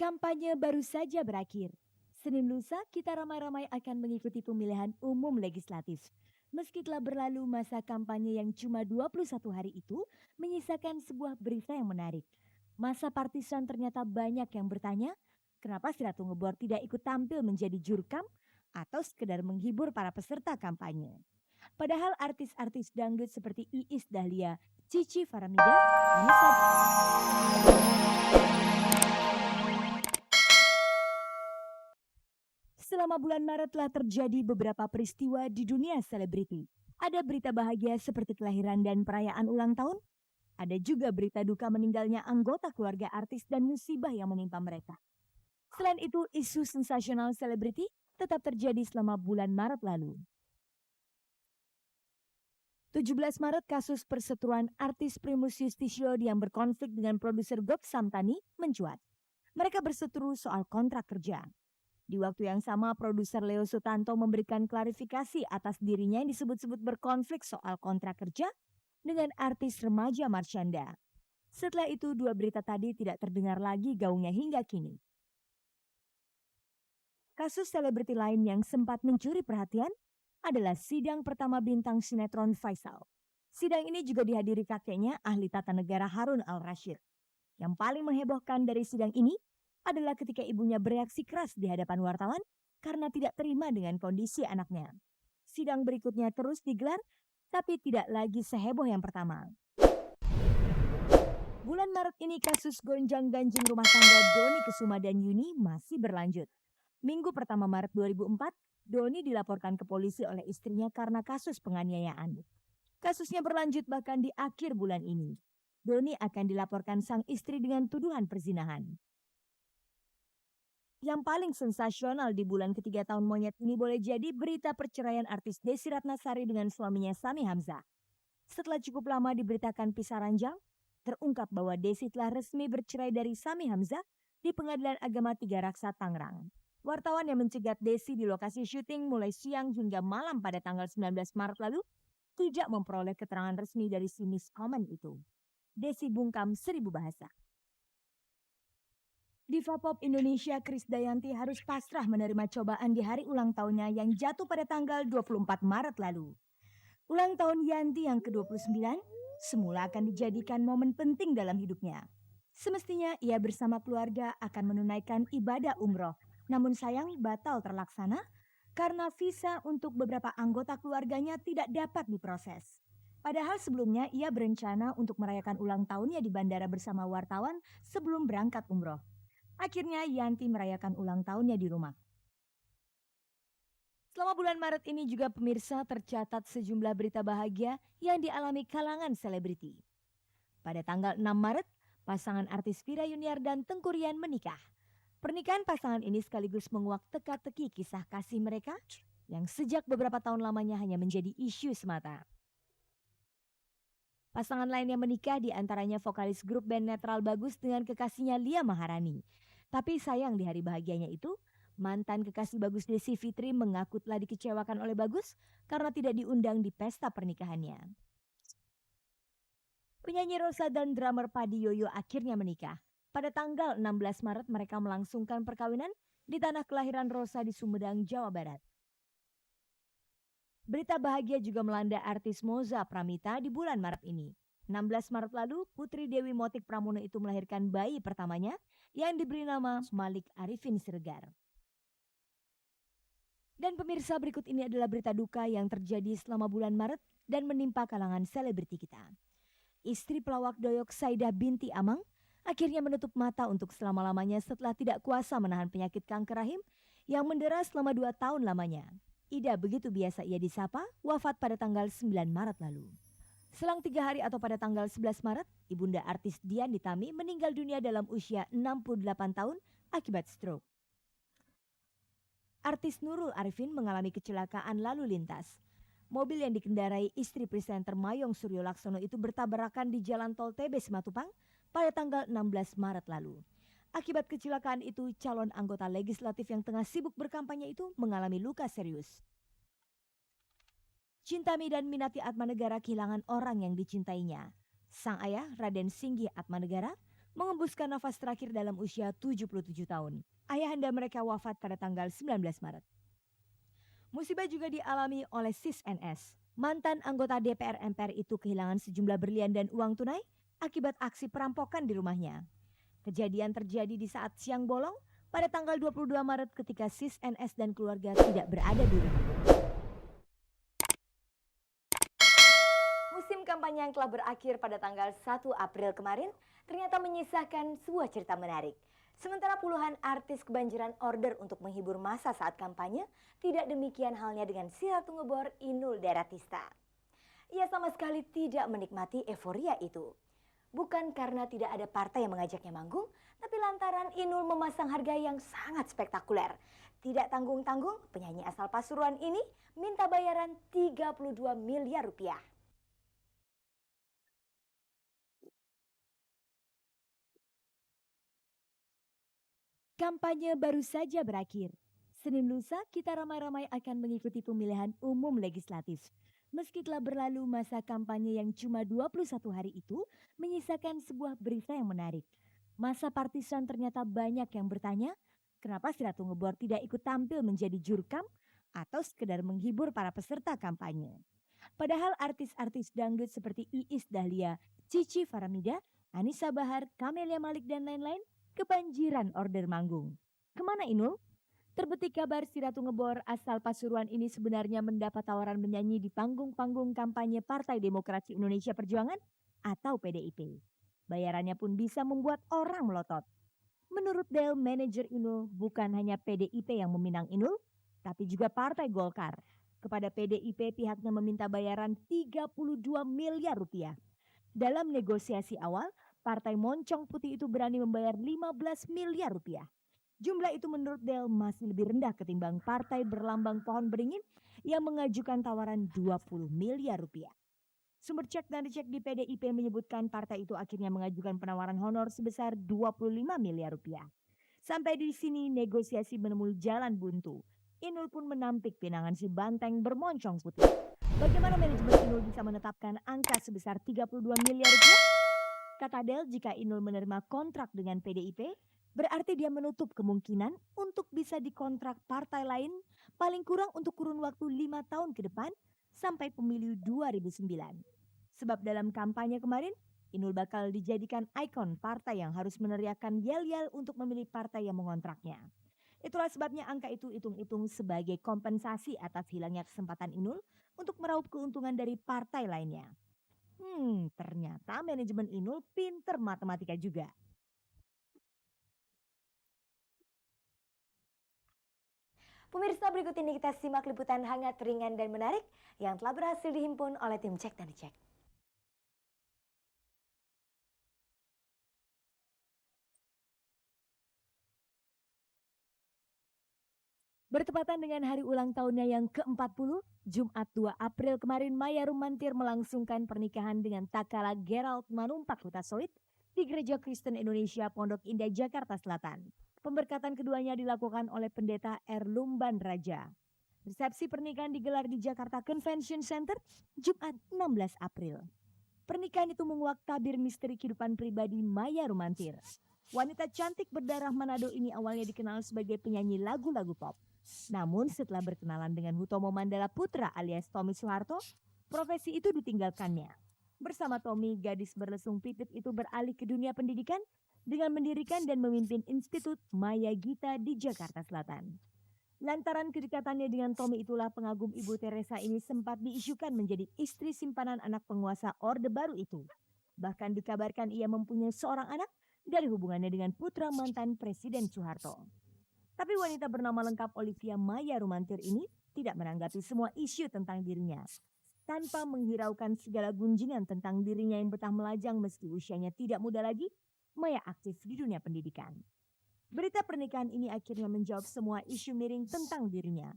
Kampanye baru saja berakhir. Senin lusa kita ramai-ramai akan mengikuti pemilihan umum legislatif. Meski telah berlalu masa kampanye yang cuma 21 hari itu, menyisakan sebuah berita yang menarik. Masa partisan ternyata banyak yang bertanya, kenapa si Ratu Ngebor tidak ikut tampil menjadi jurkam atau sekedar menghibur para peserta kampanye. Padahal artis-artis dangdut seperti Iis Dahlia, Cici Faramida, Anissa Selama bulan Maret telah terjadi beberapa peristiwa di dunia selebriti. Ada berita bahagia seperti kelahiran dan perayaan ulang tahun. Ada juga berita duka meninggalnya anggota keluarga artis dan musibah yang menimpa mereka. Selain itu, isu sensasional selebriti tetap terjadi selama bulan Maret lalu. 17 Maret kasus perseteruan artis Primus Yustisio yang berkonflik dengan produser Gop Samtani mencuat. Mereka berseteru soal kontrak kerja. Di waktu yang sama, produser Leo Sutanto memberikan klarifikasi atas dirinya yang disebut-sebut berkonflik soal kontrak kerja dengan artis remaja Marshanda. Setelah itu, dua berita tadi tidak terdengar lagi gaungnya hingga kini. Kasus selebriti lain yang sempat mencuri perhatian adalah sidang pertama bintang sinetron Faisal. Sidang ini juga dihadiri kakeknya, ahli tata negara Harun Al-Rashid. Yang paling menghebohkan dari sidang ini adalah ketika ibunya bereaksi keras di hadapan wartawan karena tidak terima dengan kondisi anaknya. Sidang berikutnya terus digelar, tapi tidak lagi seheboh yang pertama. Bulan Maret ini kasus gonjang-ganjing rumah tangga Doni Kesuma dan Yuni masih berlanjut. Minggu pertama Maret 2004, Doni dilaporkan ke polisi oleh istrinya karena kasus penganiayaan. Kasusnya berlanjut bahkan di akhir bulan ini. Doni akan dilaporkan sang istri dengan tuduhan perzinahan. Yang paling sensasional di bulan ketiga tahun monyet ini boleh jadi berita perceraian artis Desi Ratnasari dengan suaminya Sami Hamzah. Setelah cukup lama diberitakan pisah ranjang, terungkap bahwa Desi telah resmi bercerai dari Sami Hamzah di Pengadilan Agama Tiga Raksa Tangerang. Wartawan yang mencegat Desi di lokasi syuting mulai siang hingga malam pada tanggal 19 Maret lalu tidak memperoleh keterangan resmi dari si miskomen itu. Desi bungkam 1000 bahasa. Diva Pop Indonesia Krisdayanti harus pasrah menerima cobaan di hari ulang tahunnya yang jatuh pada tanggal 24 Maret lalu. Ulang tahun Yanti yang ke-29 semula akan dijadikan momen penting dalam hidupnya. Semestinya ia bersama keluarga akan menunaikan ibadah umroh, namun sayang batal terlaksana karena visa untuk beberapa anggota keluarganya tidak dapat diproses. Padahal sebelumnya ia berencana untuk merayakan ulang tahunnya di bandara bersama wartawan sebelum berangkat umroh. Akhirnya Yanti merayakan ulang tahunnya di rumah. Selama bulan Maret ini juga pemirsa tercatat sejumlah berita bahagia yang dialami kalangan selebriti. Pada tanggal 6 Maret, pasangan artis Vira Yuniar dan Tengku Ryan menikah. Pernikahan pasangan ini sekaligus menguak teka-teki kisah kasih mereka yang sejak beberapa tahun lamanya hanya menjadi isu semata. Pasangan lain yang menikah diantaranya vokalis grup band netral Bagus dengan kekasihnya Lia Maharani. Tapi sayang di hari bahagianya itu, mantan kekasih Bagus Desi Fitri mengaku telah dikecewakan oleh Bagus karena tidak diundang di pesta pernikahannya. Penyanyi Rosa dan drummer Padi Yoyo akhirnya menikah. Pada tanggal 16 Maret mereka melangsungkan perkawinan di tanah kelahiran Rosa di Sumedang, Jawa Barat. Berita bahagia juga melanda artis Moza Pramita di bulan Maret ini. 16 Maret lalu, Putri Dewi Motik Pramono itu melahirkan bayi pertamanya yang diberi nama Malik Arifin Siregar. Dan pemirsa, berikut ini adalah berita duka yang terjadi selama bulan Maret dan menimpa kalangan selebriti kita. Istri pelawak Doyok Saidah binti Amang akhirnya menutup mata untuk selama-lamanya setelah tidak kuasa menahan penyakit kanker rahim yang mendera selama 2 tahun lamanya. Ida, begitu biasa ia disapa, wafat pada tanggal 9 Maret lalu. Selang 3 hari atau pada tanggal 11 Maret, ibunda artis Dian Nitami meninggal dunia dalam usia 68 tahun akibat stroke. Artis Nurul Arifin mengalami kecelakaan lalu lintas. Mobil yang dikendarai istri presenter Mayong Suryo Laksono itu bertabrakan di Jalan Tol TB Simatupang pada tanggal 16 Maret lalu. Akibat kecelakaan itu, calon anggota legislatif yang tengah sibuk berkampanye itu mengalami luka serius. Cintami dan Minati Atmanegara kehilangan orang yang dicintainya. Sang ayah, Raden Singgi Atmanegara, mengembuskan nafas terakhir dalam usia 77 tahun. Ayahanda mereka wafat pada tanggal 19 Maret. Musibah juga dialami oleh Sis NS. Mantan anggota DPR MPR itu kehilangan sejumlah berlian dan uang tunai akibat aksi perampokan di rumahnya. Kejadian terjadi di saat siang bolong pada tanggal 22 Maret ketika Sis NS dan keluarga tidak berada di rumah. Musim kampanye yang telah berakhir pada tanggal 1 April kemarin ternyata menyisakan sebuah cerita menarik. Sementara puluhan artis kebanjiran order untuk menghibur masa saat kampanye, tidak demikian halnya dengan si Ratu Ngebor Inul Daratista. Ia sama sekali tidak menikmati euforia itu. Bukan karena tidak ada partai yang mengajaknya manggung, tapi lantaran Inul memasang harga yang sangat spektakuler. Tidak tanggung-tanggung, penyanyi asal Pasuruan ini minta bayaran 32 miliar rupiah. Kampanye baru saja berakhir. Senin lusa kita ramai-ramai akan mengikuti pemilihan umum legislatif. Meski telah berlalu masa kampanye yang cuma 21 hari itu, menyisakan sebuah berita yang menarik. Masa partisan ternyata banyak yang bertanya, kenapa si Ratu Ngebor tidak ikut tampil menjadi jurkam atau sekedar menghibur para peserta kampanye. Padahal artis-artis dangdut seperti Iis Dahlia, Cici Faramida, Anissa Bahar, Camelia Malik dan lain-lain kebanjiran order manggung. Kemana Inul? Terbetik kabar si Ratu Ngebor asal Pasuruan ini sebenarnya mendapat tawaran menyanyi di panggung-panggung kampanye Partai Demokrasi Indonesia Perjuangan atau PDIP. Bayarannya pun bisa membuat orang melotot. Menurut Del, manajer Inul bukan hanya PDIP yang meminang Inul, tapi juga Partai Golkar. Kepada PDIP pihaknya meminta bayaran 32 miliar rupiah. Dalam negosiasi awal, Partai Moncong Putih itu berani membayar 15 miliar rupiah. Jumlah itu menurut Del masih lebih rendah ketimbang partai berlambang pohon beringin yang mengajukan tawaran 20 miliar rupiah. Sumber cek dan dicek di PDIP menyebutkan partai itu akhirnya mengajukan penawaran honor sebesar 25 miliar rupiah. Sampai di sini negosiasi menemui jalan buntu. Inul pun menampik pinangan si banteng bermoncong putih. Bagaimana manajemen Inul bisa menetapkan angka sebesar 32 miliar rupiah? Kata Del, jika Inul menerima kontrak dengan PDIP, berarti dia menutup kemungkinan untuk bisa dikontrak partai lain paling kurang untuk kurun waktu 5 tahun ke depan sampai pemilu 2009. Sebab dalam kampanye kemarin, Inul bakal dijadikan ikon partai yang harus meneriakkan yel-yel untuk memilih partai yang mengontraknya. Itulah sebabnya angka itu hitung-hitung sebagai kompensasi atas hilangnya kesempatan Inul untuk meraup keuntungan dari partai lainnya. Ternyata manajemen Inul pinter matematika juga. Pemirsa, berikut ini kita simak liputan hangat, ringan, dan menarik yang telah berhasil dihimpun oleh tim Cek dan Dicek. Bertepatan dengan hari ulang tahunnya yang ke-40, Jumat 2 April kemarin Maya Rumantir melangsungkan pernikahan dengan Takala Gerald Manumpak Hutasoit di Gereja Kristen Indonesia Pondok Indah, Jakarta Selatan. Pemberkatan keduanya dilakukan oleh Pendeta Erlumban Raja. Resepsi pernikahan digelar di Jakarta Convention Center Jumat 16 April. Pernikahan itu menguak tabir misteri kehidupan pribadi Maya Rumantir. Wanita cantik berdarah Manado ini awalnya dikenal sebagai penyanyi lagu-lagu pop. Namun setelah berkenalan dengan Hutomo Mandala Putra alias Tommy Soeharto, profesi itu ditinggalkannya. Bersama Tommy, gadis berlesung pipit itu beralih ke dunia pendidikan dengan mendirikan dan memimpin Institut Maya Gita di Jakarta Selatan. Lantaran kedekatannya dengan Tommy itulah pengagum Ibu Teresa ini sempat diisukan menjadi istri simpanan anak penguasa Orde Baru itu. Bahkan dikabarkan ia mempunyai seorang anak dari hubungannya dengan putra mantan Presiden Soeharto. Tapi wanita bernama lengkap Olivia Maya Rumantir ini tidak menanggapi semua isu tentang dirinya. Tanpa menghiraukan segala gunjingan tentang dirinya yang betah melajang meski usianya tidak muda lagi, Maya aktif di dunia pendidikan. Berita pernikahan ini akhirnya menjawab semua isu miring tentang dirinya.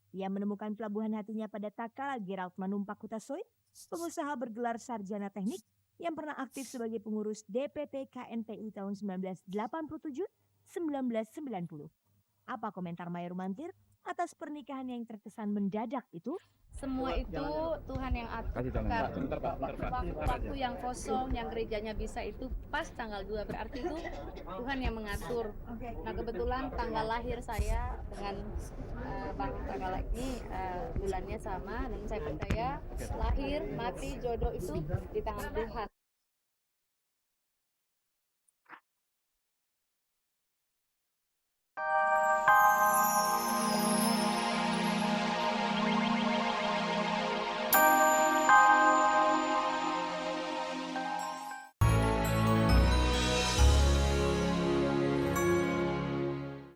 Ia menemukan pelabuhan hatinya pada Takala Gerald Manumpak Hutasoit, pengusaha bergelar sarjana teknik yang pernah aktif sebagai pengurus DPP KNPI tahun 1987-1990. Apa komentar Maya Rumantir? atas pernikahan yang terkesan mendadak itu? Semua itu Tuhan yang atur. Waktu yang kosong, yang gerejanya bisa itu pas tanggal 2, berarti itu Tuhan yang mengatur. Nah kebetulan tanggal lahir saya dengan Bang Tagala ini bulannya sama, dan saya percaya lahir, mati, jodoh itu di tangan Tuhan.